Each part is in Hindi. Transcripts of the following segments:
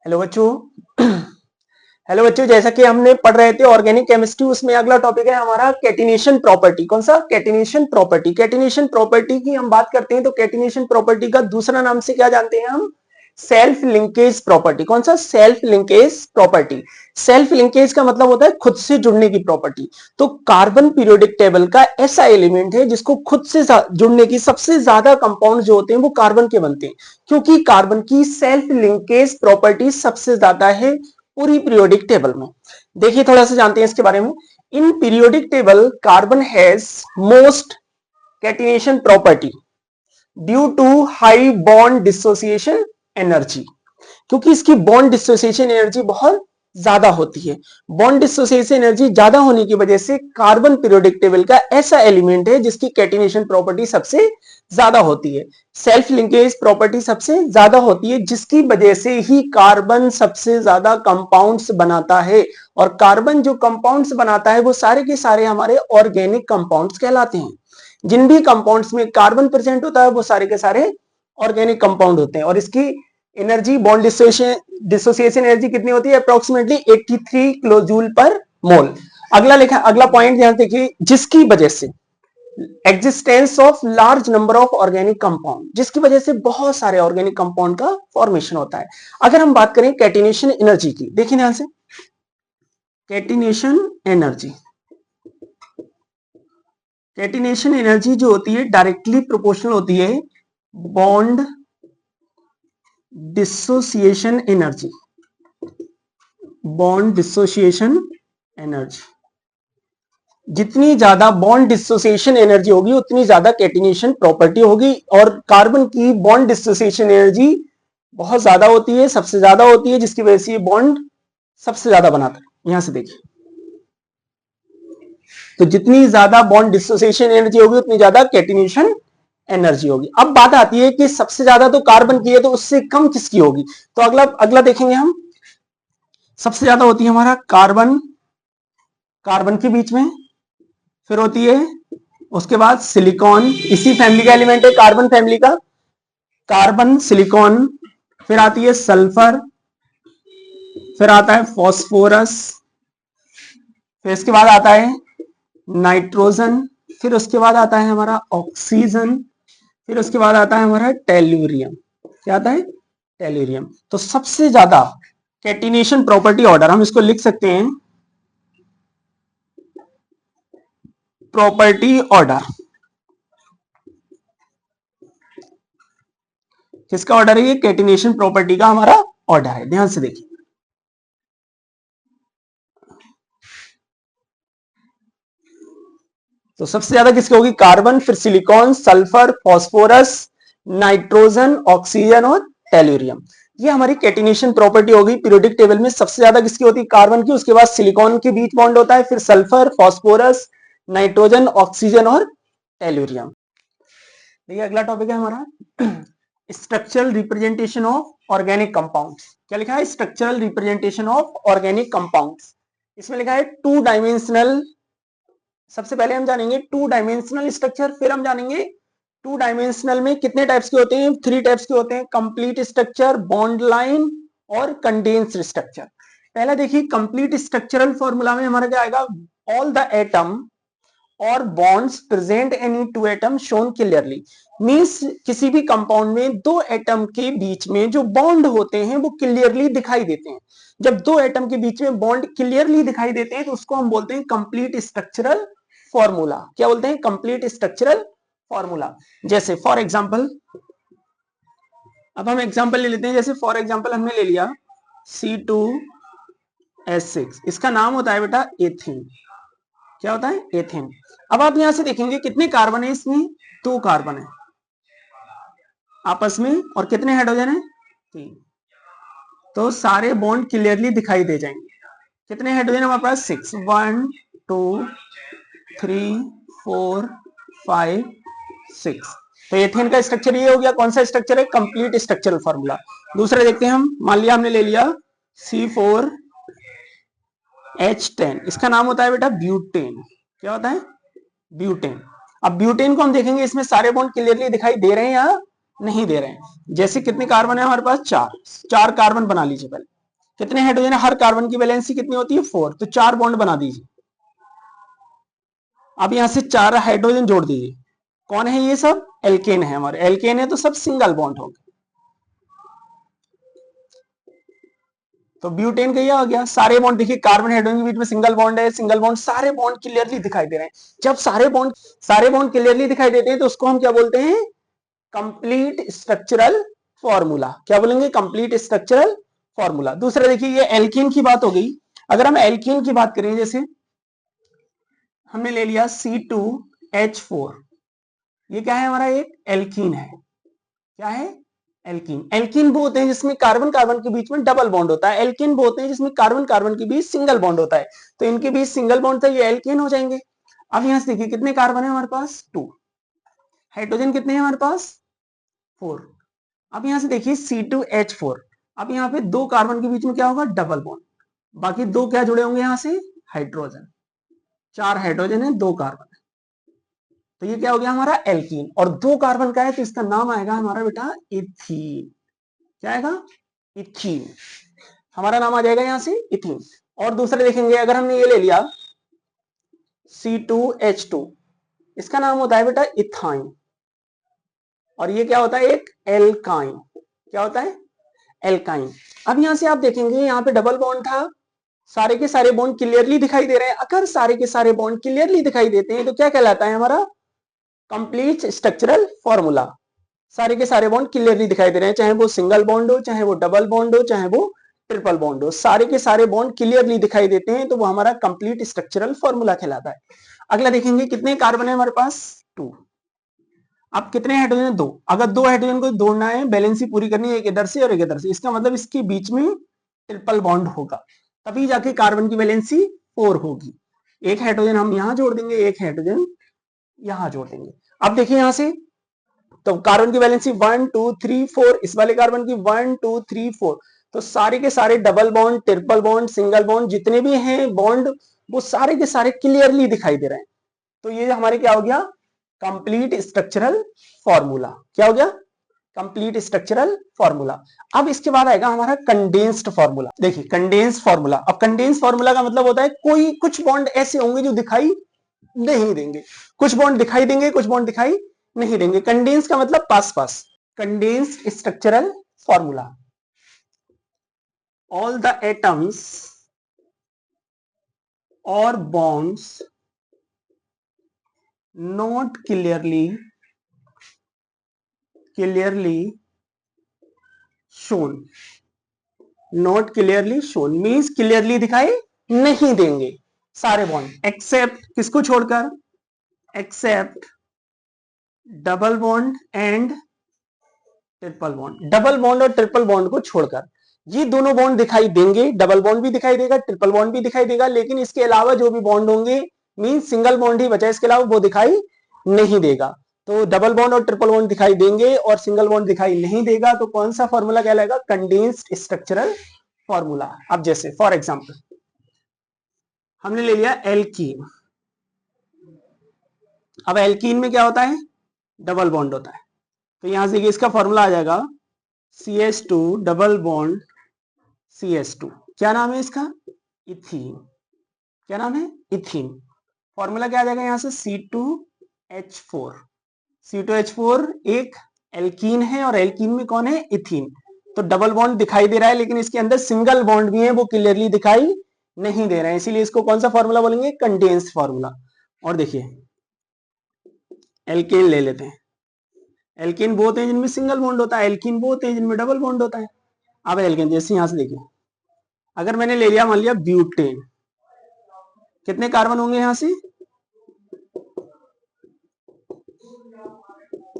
हेलो बच्चों। हेलो बच्चों, जैसा कि हमने पढ़ रहे थे ऑर्गेनिक केमिस्ट्री, उसमें अगला टॉपिक है हमारा कैटिनेशन प्रॉपर्टी। कौन सा? Catenation property. कैटिनेशन प्रॉपर्टी की हम बात करते हैं तो कैटिनेशन प्रॉपर्टी का दूसरा नाम से क्या जानते हैं हम? Self linkage property. कौन सा? Self linkage property. Self linkage का मतलब होता है खुद से जुड़ने की प्रॉपर्टी। तो कार्बन पीरियोडिक टेबल का ऐसा एलिमेंट है जिसको खुद से जुड़ने की सबसे ज्यादा कंपाउंड जो होते हैं वो कार्बन के बनते हैं, क्योंकि कार्बन की सेल्फ लिंकेज प्रॉपर्टी सबसे ज्यादा है पूरी पीरियोडिक टेबल में। देखिए, थोड़ा सा जानते हैं इसके बारे में। In periodic table carbon has most catenation property due to high bond dissociation energy, क्योंकि इसकी बॉन्ड डिसोसिएशन एनर्जी बहुत ज्यादा होती है। बॉन्ड डिसोसिएशन एनर्जी ज्यादा होने की वजह से कार्बन पीरियोडिक टेबल का ऐसा एलिमेंट है जिसकी कैटिनेशन प्रॉपर्टी सबसे ज्यादा होती है, सेल्फ लिंकेज प्रॉपर्टी सबसे ज्यादा होती है, जिसकी वजह से ही कार्बन सबसे ज्यादा कंपाउंड्स बनाता है। और कार्बन जो कंपाउंड्स बनाता है वो सारे के सारे हमारे ऑर्गेनिक कंपाउंड्स कहलाते हैं। जिन भी कंपाउंड्स में कार्बन प्रेजेंट होता है वो सारे के सारे ऑर्गेनिक कंपाउंड होते हैं। और इसकी एनर्जी, बॉन्ड डिसोसिएशन एनर्जी कितनी होती है? अप्रोक्सीमेटली 83 किलो जूल पर मोल। अगला पॉइंट ध्यान देखिए, जिसकी वजह से existence of large number of organic compound, जिसकी वजह से बहुत सारे ऑर्गेनिक कंपाउंड का फॉर्मेशन होता है। अगर हम बात करें कैटिनेशन एनर्जी की, देखिए ध्यान से, कैटिनेशन एनर्जी, कैटिनेशन एनर्जी जो होती है डायरेक्टली प्रोपोर्शनल होती है bond dissociation energy. Bond dissociation energy, जितनी ज्यादा बॉन्ड डिसोसिएशन एनर्जी होगी उतनी ज्यादा कैटिनेशन प्रॉपर्टी होगी। और कार्बन की बॉन्ड डिसोसिएशन एनर्जी बहुत ज्यादा होती है, सबसे ज्यादा होती है, जिसकी वजह से ये बॉन्ड सबसे ज्यादा बनाता है। यहां से देखिए, तो जितनी ज्यादा बॉन्ड डिसोसिएशन एनर्जी होगी उतनी ज्यादा कैटिनेशन एनर्जी होगी। अब बात आती है कि सबसे ज्यादा तो कार्बन की है, तो उससे कम किसकी होगी? तो अगला अगला देखेंगे हम। सबसे ज्यादा होती है हमारा कार्बन, कार्बन के बीच में, फिर होती है उसके बाद सिलिकॉन, इसी फैमिली का एलिमेंट है कार्बन फैमिली का, कार्बन सिलिकॉन, फिर आती है सल्फर, फिर आता है फॉस्फोरस, फिर इसके बाद आता है नाइट्रोजन, फिर उसके बाद आता है हमारा ऑक्सीजन, फिर उसके बाद आता है हमारा टेल्यूरियम। क्या आता है? टेल्यूरियम। तो सबसे ज्यादा कैटिनेशन प्रॉपर्टी ऑर्डर हम इसको लिख सकते हैं प्रॉपर्टी ऑर्डर। किसका ऑर्डर है ये? कैटिनेशन प्रॉपर्टी का हमारा ऑर्डर है। ध्यान से देखिए, तो सबसे ज्यादा किसकी होगी? कार्बन, फिर silicon, sulphur, phosphorus, nitrogen, oxygen और टेल्यूरियम। ये हमारी कैटिनेशन प्रॉपर्टी होगी। पीरियोडिक टेबल में सबसे ज्यादा किसकी होती है? कार्बन की, उसके बाद सिलिकॉन के बीच बॉन्ड होता है, फिर सल्फर, फॉस्फोरस, नाइट्रोजन, ऑक्सीजन और टेल्यूरियम। देखिए, अगला टॉपिक है हमारा structural representation of organic compounds. क्या लिखा है? Structural representation of organic compounds. इसमें लिखा है टू डायमेंशनल। सबसे पहले हम जानेंगे टू डायमेंशनल स्ट्रक्चर, फिर हम जानेंगे टू डायमेंशनल में कितने टाइप्स के होते हैं? 3 टाइप्स के होते हैं, कंप्लीट स्ट्रक्चर, बॉन्ड लाइन और कंडेंस्ड स्ट्रक्चर। पहला देखिए, कंप्लीट स्ट्रक्चरल फॉर्मूला में हमारा क्या आएगा? ऑल द एटम और bonds present any two atom shown clearly. Means किसी भी कंपाउंड में दो एटम के बीच में जो बॉन्ड होते हैं वो क्लियरली दिखाई देते हैं। जब दो एटम के बीच में बॉन्ड क्लियरली दिखाई देते हैं तो उसको हम बोलते हैं कंप्लीट स्ट्रक्चरल फॉर्मूला। क्या बोलते हैं? Complete structural formula. जैसे फॉर एग्जांपल, अब हम एग्जांपल ले लेते हैं। जैसे फॉर एग्जांपल हमने ले लिया C2H6, इसका नाम होता है बेटा एथेन। क्या होता है? एथेन। अब आप यहां से देखेंगे कितने कार्बन है इसमें? 2 कार्बन है आपस में, और कितने हाइड्रोजन है? 3। तो सारे बॉन्ड क्लियरली दिखाई दे जाएंगे। कितने हाइड्रोजन हमारे पास? 6। 1 2 3 4 5 6। तो एथेन का स्ट्रक्चर ये हो गया। कौन सा स्ट्रक्चर है? Complete structural formula. दूसरा देखते हैं हम। मान लिया हमने ले लिया C4H10, इसका नाम होता है बेटा ब्यूटेन। क्या होता है? ब्यूटेन। अब ब्यूटेन को हम देखेंगे, इसमें सारे बॉन्ड क्लियरली दिखाई दे रहे हैं या नहीं दे रहे हैं। जैसे कितने कार्बन है हमारे पास, 4 कार्बन बना लीजिए पहले। कितने हाइड्रोजन है, हर कार्बन की वैलेंसी कितनी होती है, 4, तो 4 बॉन्ड बना दीजिए। अब यहां से 4 हाइड्रोजन जोड़ दीजिए। कौन है ये सब, एल्केन है हमारे, एल्केन है तो सब सिंगल बॉन्ड होंगे। तो ब्यूटेन का ये आ गया, सारे बॉन्ड देखिए कार्बन हाइड्रोजन के बीच में सिंगल बॉन्ड है, सिंगल बॉन्ड, सारे बॉन्ड क्लियरली दिखाई दे रहे हैं। जब सारे बॉन्ड क्लियरली दिखाई देते हैं तो उसको हम क्या बोलते हैं, कंप्लीट स्ट्रक्चरल फॉर्मूला। क्या बोलेंगे, कंप्लीट स्ट्रक्चरल फॉर्मूला। दूसरा देखिए, ये एल्कीन की बात हो गई। अगर हम एल्कीन की बात करें, जैसे हमने ले लिया C2H4, ये क्या है हमारा, एक एल्कीन है। क्या है, एल्कीन। एल्कीन वो होते हैं जिसमें कार्बन कार्बन के बीच में डबल बॉन्ड होता है, एल्कीन वो होते हैं जिसमें कार्बन कार्बन के बीच सिंगल बॉन्ड होता है। तो इनके बीच सिंगल बॉन्ड था, ये एल्कीन हो जाएंगे। अब यहां से देखिए कितने कार्बन है हमारे पास, 2, हाइड्रोजन कितने हैं हमारे पास, 4। अब यहां से देखिए C2H4, अब यहाँ पे 2 कार्बन के बीच में क्या होगा, डबल बॉन्ड, बाकी 2 क्या जुड़े होंगे यहां से, हाइड्रोजन। 4 हाइड्रोजन है, 2 कार्बन, तो ये क्या हो गया हमारा एल्कीन। और 2 कार्बन का है तो इसका नाम आएगा हमारा बेटा इथीन। क्या आएगा, इथीन, हमारा नाम आ जाएगा यहां से इथीन। और दूसरे देखेंगे, अगर हमने ये ले लिया C2H2, इसका नाम होता है बेटा इथाइन, और ये क्या होता है, एक एल्काइन। क्या होता है, एल्काइन। अब यहां से आप देखेंगे, यहाँ पे डबल बॉन्ड था, सारे के सारे बॉन्ड क्लियरली दिखाई दे रहे हैं। अगर सारे के सारे बॉन्ड क्लियरली दिखाई देते हैं तो क्या कहलाता है हमारा, कंप्लीट स्ट्रक्चरल फॉर्मूला। सारे के सारे बॉन्ड क्लियरली दिखाई दे रहे हैं, चाहे वो सिंगल बॉन्ड हो, चाहे वो डबल बॉन्ड हो, चाहे वो ट्रिपल बॉन्ड हो, सारे के सारे बॉन्ड क्लियरली दिखाई देते हैं तो वो हमारा कंप्लीट स्ट्रक्चरल फॉर्मूला कहलाता है। अगला देखेंगे, कितने कार्बन है हमारे पास, 2। अब कितने हाइड्रोजन, 2। अगर 2 हाइड्रोजन को जोड़ना है, बैलेंसी पूरी करनी है, एक इधर से और एक इधर से, इसका मतलब इसके बीच में ट्रिपल बॉन्ड होगा, तभी जाके कार्बन की वैलेंसी 4 होगी। एक हाइड्रोजन हम यहां जोड़ देंगे, एक हाइड्रोजन यहां जोड़ देंगे। अब देखिए यहां से, तो कार्बन की वैलेंसी 1 2 3 4, इस वाले कार्बन की 1 2 3 4, तो सारे के सारे double bond, triple bond, single bond, जितने भी हैं बॉन्ड, वो सारे के सारे क्लियरली दिखाई दे रहे हैं। तो ये हमारे क्या हो गया, कंप्लीट स्ट्रक्चरल फॉर्मूला। क्या हो गया, कंप्लीट स्ट्रक्चरल फॉर्मूला। अब इसके बाद आएगा हमारा कंडेंस्ड फॉर्मूला। देखिए कंडेंस्ड फॉर्मूला, अब कंडेंस्ड फॉर्मूला का मतलब होता है कोई कुछ बॉन्ड ऐसे होंगे जो दिखाई नहीं देंगे, कुछ बॉन्ड दिखाई देंगे, कुछ बॉन्ड दिखाई नहीं देंगे। कंडेंस का मतलब पास पास। Condensed structural formula, all the atoms और bonds not clearly shown, not clearly shown means clearly दिखाई नहीं देंगे सारे बॉन्ड, एक्सेप्ट किसको छोड़कर, except double bond and triple bond. Double bond और ट्रिपल बॉन्ड को छोड़कर ये दोनों बॉन्ड दिखाई देंगे, डबल बॉन्ड भी दिखाई देगा, ट्रिपल बॉन्ड भी दिखाई देगा, लेकिन इसके अलावा जो भी बॉन्ड होंगे, मींस सिंगल बॉन्ड ही बचा, इसके अलावा वो दिखाई नहीं देगा। तो डबल बॉन्ड और ट्रिपल बॉन्ड दिखाई देंगे और सिंगल बॉन्ड दिखाई नहीं देगा, तो कौन सा फॉर्मूला कहलाएगा, कंडेंस्ड स्ट्रक्चरल फॉर्मूला। अब जैसे फॉर एग्जाम्पल हमने ले लिया एल्कीन, अब एल्कीन में क्या होता है, डबल बॉन्ड होता है, तो यहां से इसका फॉर्मूला आ जाएगा CH2 डबल बॉन्ड CH2, क्या नाम है इसका, इथीन। क्या नाम है, इथीन। फॉर्मूला क्या आ जाएगा यहां से, C2H4। C2H4 एक एल्कीन है और एल्कीन में कौन है, इथीन। तो डबल बॉन्ड दिखाई दे रहा है लेकिन इसके अंदर सिंगल बॉन्ड भी है, वो क्लियरली दिखाई नहीं दे रहे हैं, इसीलिए इसको कौन सा फॉर्मूला बोलेंगे, कंडेंस्ड फॉर्मूला। और देखिए एल्केन ले लेते हैं, एल्केन वो होते हैं जिनमें सिंगल बॉन्ड होता है, एल्कीन वो होते हैं जिनमें डबल बॉन्ड होता है। अब एल्केन जैसे यहां से देखिए, अगर मैंने ले लिया मान लिया ब्यूटेन, कितने कार्बन होंगे यहां से,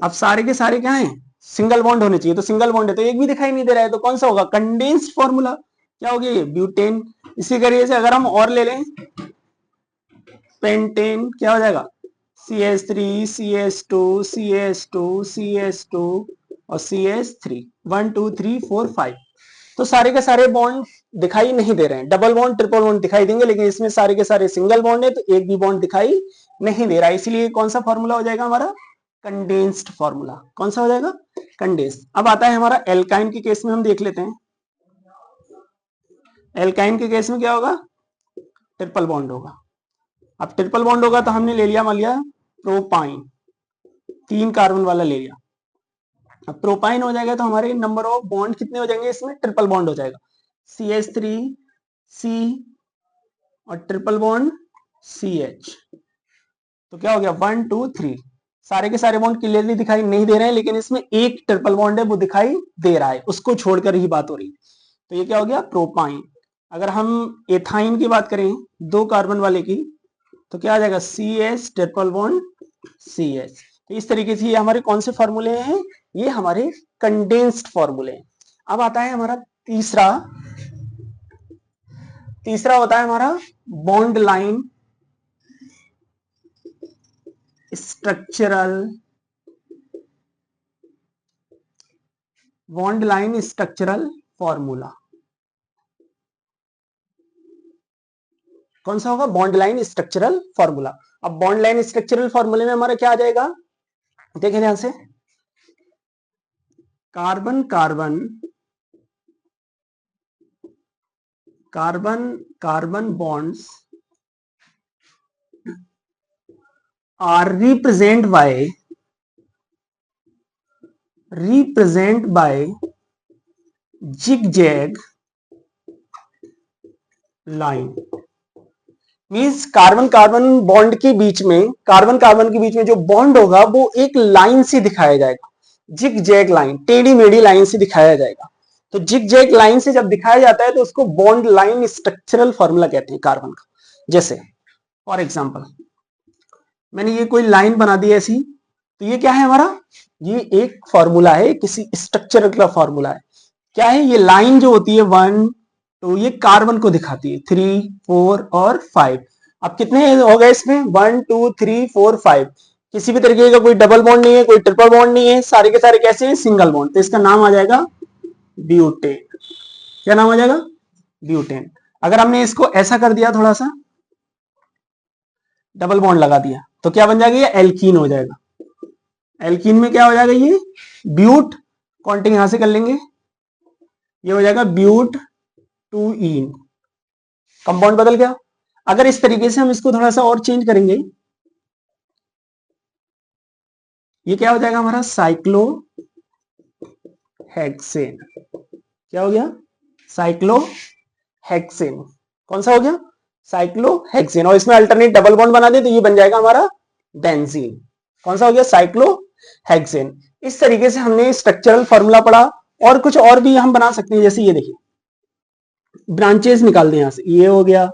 अब सारे के सारे क्या हैं, सिंगल बॉन्ड होने चाहिए, तो सिंगल बॉन्ड है तो एक भी दिखाई नहीं दे रहा है, तो कौन सा होगा, कंडेंस्ड फॉर्मूला। क्या हो गया ये, ब्यूटेन। इसी तरीके से अगर हम और ले लें पेंटेन, क्या हो जाएगा, CH3 CH2 CH2 CH2 और CH3, 1 2 3 4 5, तो सारे के सारे बॉन्ड दिखाई नहीं दे रहे हैं। डबल बॉन्ड ट्रिपल बॉन्ड दिखाई देंगे, लेकिन इसमें सारे के सारे सिंगल बॉन्ड है तो एक भी बॉन्ड दिखाई नहीं दे रहा है, इसलिए कौन सा फॉर्मूला हो जाएगा हमारा, कंडेंस्ड फॉर्मूला। कौन सा हो जाएगा, कंडेंस। अब आता है हमारा एल्काइन के केस में, हम देख लेते हैं। एल्काइन के केस में क्या होगा, ट्रिपल बॉन्ड होगा। अब ट्रिपल बॉन्ड होगा तो हमने ले लिया, मान लिया प्रोपाइन, 3 कार्बन वाला ले लिया। अब प्रोपाइन हो जाएगा तो हमारे नंबर ऑफ बॉन्ड कितने हो जाएंगे, इसमें ट्रिपल बॉन्ड हो जाएगा, CH3C और ट्रिपल बॉन्ड CH। तो क्या हो गया 1 2 3। सारे के सारे बॉन्ड क्लियरली दिखाई नहीं दे रहे हैं, लेकिन इसमें एक ट्रिपल बॉन्ड है वो दिखाई दे रहा है, उसको छोड़कर ही बात हो रही है। तो ये क्या हो गया प्रोपाइन। अगर हम एथाइन की बात करें 2 कार्बन वाले की, तो क्या आ जाएगा CH ट्रिपल बॉन्ड CH। तो इस तरीके से ये हमारे कौन से फॉर्मूले हैं, ये हमारे कंडेंस्ड फॉर्मूले हैं। अब आता है हमारा तीसरा होता है हमारा बॉन्ड लाइन स्ट्रक्चरल फॉर्मूला। कौन सा होगा, बॉन्ड लाइन स्ट्रक्चरल फॉर्मूला। अब बॉन्ड लाइन स्ट्रक्चरल फॉर्मूले में हमारा क्या आ जाएगा, देखें ध्यान से, carbon bonds are represented by zigzag line। Means carbon bond के बीच में, जो बॉन्ड होगा वो एक लाइन से दिखाया जाएगा, जिगजैग लाइन, टेढ़ी मेढ़ी लाइन से दिखाया जाएगा। तो जिगजैग लाइन से जब दिखाया जाता है तो उसको बॉन्ड लाइन स्ट्रक्चरल फॉर्मूला कहते हैं कार्बन का। जैसे फॉर एग्जांपल मैंने ये कोई लाइन बना दी ऐसी, तो ये क्या है हमारा, ये एक फॉर्मूला है, किसी स्ट्रक्चर का फॉर्मूला है। क्या है ये लाइन जो होती है 1 2, ये कार्बन को दिखाती है, 3 4 और 5। अब कितने हो गए इसमें, 1 2 3 4 5। किसी भी तरीके का कोई डबल बॉन्ड नहीं है, कोई ट्रिपल बॉन्ड नहीं है, सारे के सारे कैसे हैं, सिंगल बॉन्ड। तो इसका नाम आ जाएगा ब्यूटेन। क्या नाम आ जाएगा, ब्यूटेन। अगर हमने इसको ऐसा कर दिया, थोड़ा सा डबल बॉन्ड लगा दिया, तो क्या बन जाएगा, ये एल्कीन हो जाएगा। एल्कीन में क्या हो जाएगा, ये ब्यूट, काउंटिंग यहां से कर लेंगे, ये हो जाएगा ब्यूट 2 ईन, कंपाउंड बदल गया। अगर इस तरीके से हम इसको थोड़ा सा और चेंज करेंगे, ये क्या हो जाएगा हमारा साइक्लोहेक्सेन। क्या हो गया, साइक्लोहेक्सेन। कौन सा हो गया, साइक्लोहेक्सेन। और इसमें अल्टरनेट डबल बॉन्ड बना दे तो ये बन जाएगा हमारा बेंजीन। कौन सा हो गया, साइक्लोहेक्सेन। इस तरीके से हमने स्ट्रक्चरल फॉर्मूला पढ़ा, और कुछ और भी हम बना सकते हैं। जैसे ये देखिए, ब्रांचेस निकाल दें यहां से, ये हो गया,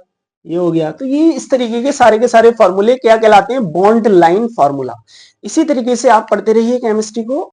ये हो गया। तो ये इस तरीके के सारे फॉर्मूले क्या कहलाते हैं, बॉन्ड लाइन फॉर्मूला। इसी तरीके से आप पढ़ते रहिए केमिस्ट्री को।